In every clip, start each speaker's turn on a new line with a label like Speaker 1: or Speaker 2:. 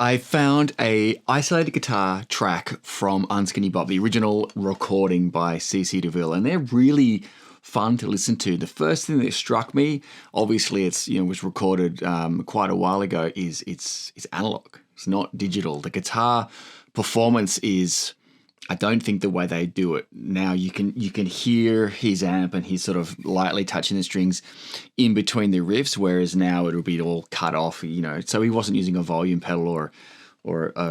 Speaker 1: right, I found a isolated guitar track from Unskinny Bop, the original recording by CC DeVille, and they're really fun to listen to. The first thing that struck me, obviously it's was recorded quite a while ago, is it's analog. It's not digital. The guitar performance is, I don't think the way they do it now, you can hear his amp and he's sort of lightly touching the strings in between the riffs, whereas now it'll be all cut off, so he wasn't using a volume pedal or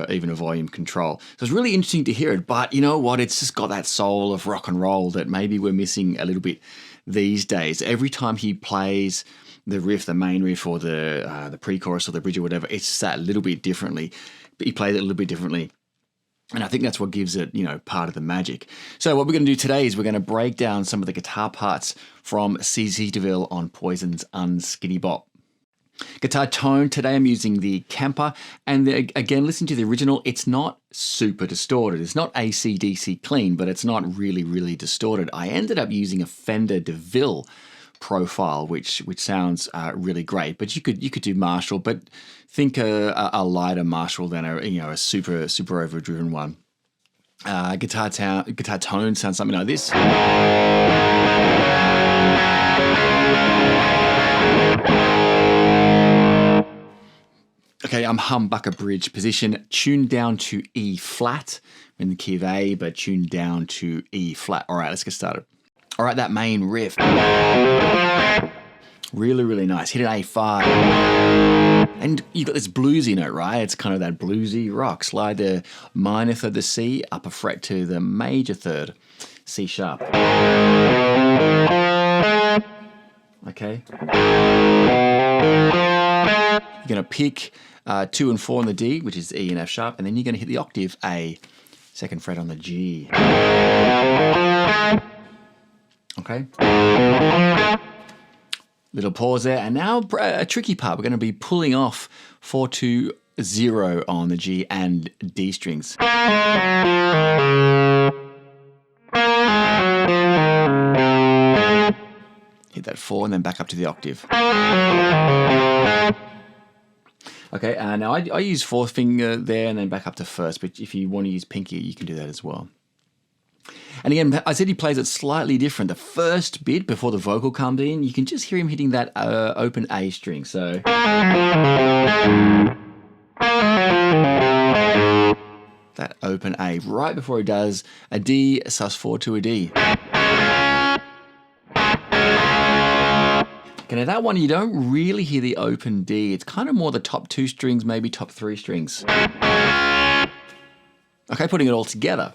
Speaker 1: even a volume control. So it's really interesting to hear it, but you know what? It's just got that soul of rock and roll that maybe we're missing a little bit these days. Every time he plays the riff, the main riff or the pre-chorus or the bridge or whatever, it's just that little bit differently. He plays it a little bit differently. And I think that's what gives it, part of the magic. So what we're going to do today is we're going to break down some of the guitar parts from CC DeVille on Poison's Unskinny Bop. Guitar tone, today I'm using the Kemper, and again, listen to the original, it's not super distorted. It's not AC/DC clean, but it's not really, really distorted. I ended up using a Fender DeVille profile, which sounds really great, but you could do Marshall, but think a lighter Marshall than a super overdriven one. Guitar tone sounds something like this. Okay, I'm humbucker bridge position, tuned down to E flat in the key of A, but tuned down to E flat. All right, let's get started. All right, that main riff. Really, really nice. Hit an A5. And you got this bluesy note, right? It's kind of that bluesy rock. Slide the minor third, the C, upper fret to the major third, C sharp. Okay. You're going to pick 2 and 4 on the D, which is E and F sharp, and then you're going to hit the octave A, second fret on the G. Okay. Little pause there, and now a tricky part. We're going to be pulling off 4-2-0 on the G and D strings. Hit that 4 and then back up to the octave. Okay, now I use fourth finger there and then back up to first, but if you want to use pinky, you can do that as well. And again, I said he plays it slightly different. The first bit before the vocal comes in, you can just hear him hitting that open A string. So that open A right before he does a D sus4 to a D. Okay, now that one, you don't really hear the open D. It's kind of more the top 2 strings, maybe top 3 strings. Okay, putting it all together.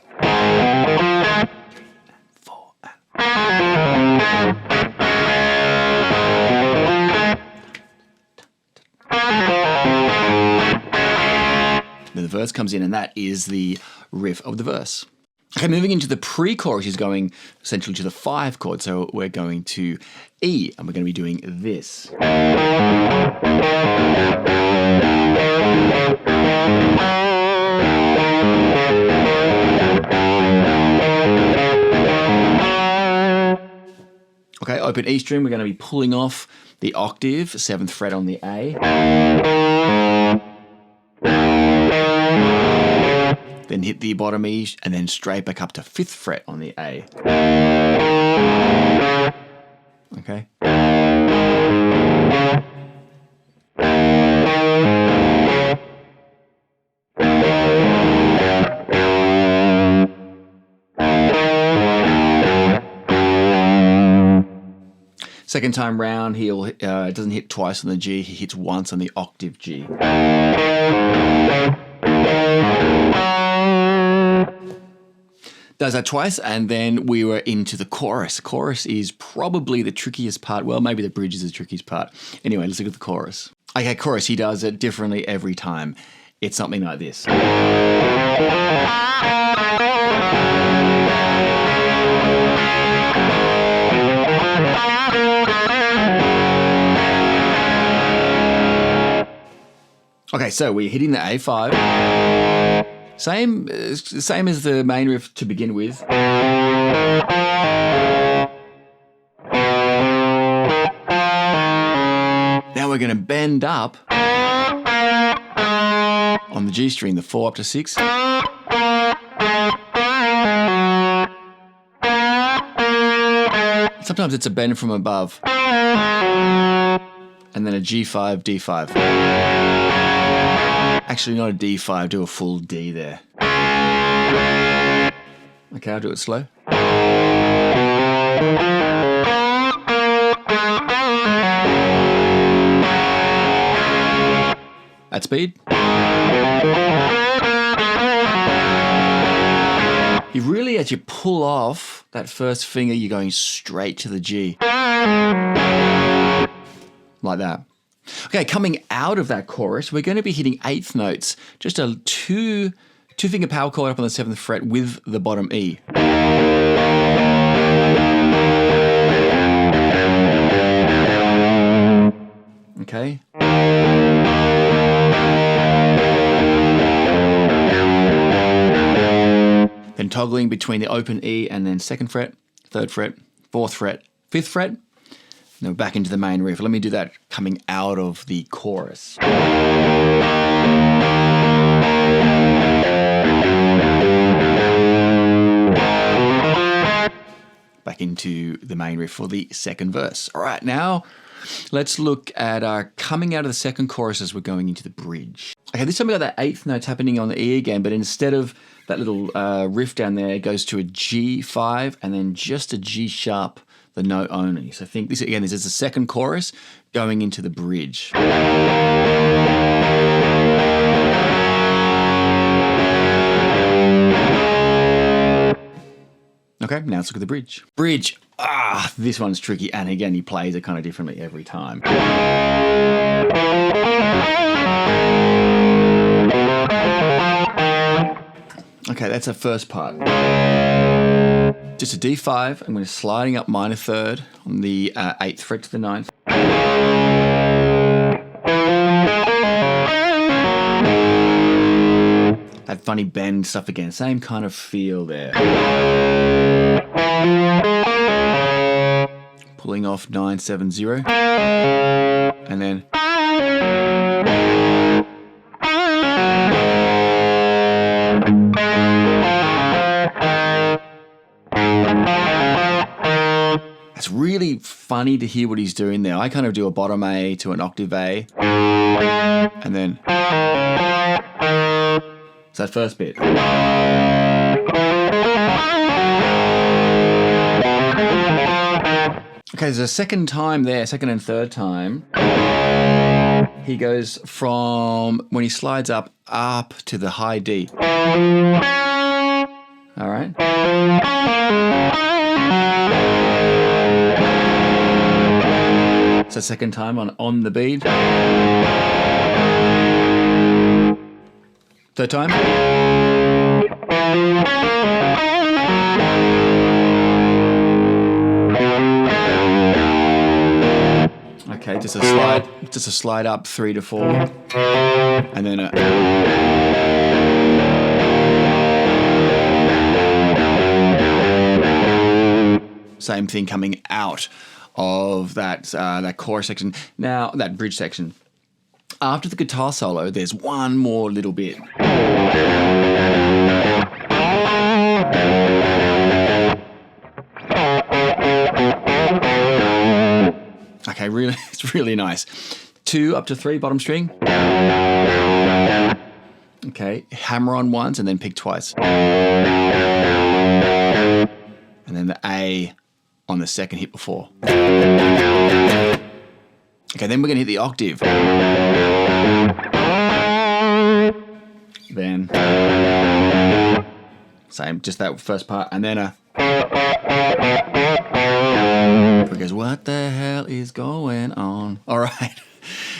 Speaker 1: Then the verse comes in, and that is the riff of the verse. Okay, moving into the pre-chorus is going essentially to the 5 chord, so we're going to E, and we're going to be doing this. Okay, open E string, we're going to be pulling off the octave, 7th fret on the A. Then hit the bottom E, and then straight back up to 5th fret on the A. Okay. Second time round, he'll doesn't hit twice on the G, he hits once on the octave G. Does that twice, and then we were into the chorus. Chorus is probably the trickiest part. Well, maybe the bridge is the trickiest part. Anyway, let's look at the chorus. Okay, chorus, he does it differently every time. It's something like this. Okay, so we're hitting the A5. Same as the main riff to begin with. Now we're going to bend up On the G string, the 4 up to 6. Sometimes it's a bend from above. And then a G5, D5. Actually, not a D5, do a full D there. Okay, I'll do it slow. At speed. You really, as you pull off that first finger, you're going straight to the G. Like that. Okay, coming out of that chorus, we're going to be hitting eighth notes. Just a two-finger power chord up on the 7th fret with the bottom E. Okay. Then toggling between the open E and then 2nd fret, 3rd fret, 4th fret, 5th fret. Then we're back into the main riff. Let me do that coming out of the chorus. Back into the main riff for the second verse. All right, now let's look at our coming out of the second chorus as we're going into the bridge. Okay, this time we got that 8th note happening on the E again, but instead of that little riff down there, it goes to a G5 and then just a G sharp, the note only. So think this again, this is the second chorus going into the bridge. Okay, now let's look at the bridge. Bridge. This one's tricky, and again, he plays it kind of differently every time. Okay, that's the first part. Just a D5, I'm going to sliding up minor third on the 8th fret to the 9th. That funny bend stuff again, same kind of feel there. Pulling off 970, and then it's really funny to hear what he's doing there. I kind of do a bottom A to an octave A, and then it's that first bit. Okay, there's a second time there, second and third time. He goes from, when he slides up to the high D. All right. So second time on the beat. Third time. Okay, just a slide up 3 to 4, and then a same thing coming out of that chorus section. Now that bridge section. After the guitar solo, there's one more little bit. Okay, really, it's really nice. 2 up to 3, bottom string. Okay, hammer on once and then pick twice. And then the A on the second hit before. Okay, then we're going to hit the octave. Then, same, just that first part, and then a... Because what the hell is going on? All right.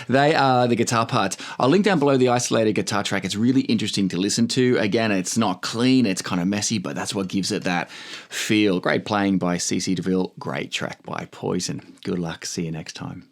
Speaker 1: They are the guitar parts. I'll link down below the isolated guitar track. It's really interesting to listen to. Again, it's not clean, it's kind of messy, but that's what gives it that feel. Great playing by CC DeVille. Great track by Poison. Good luck. See you next time.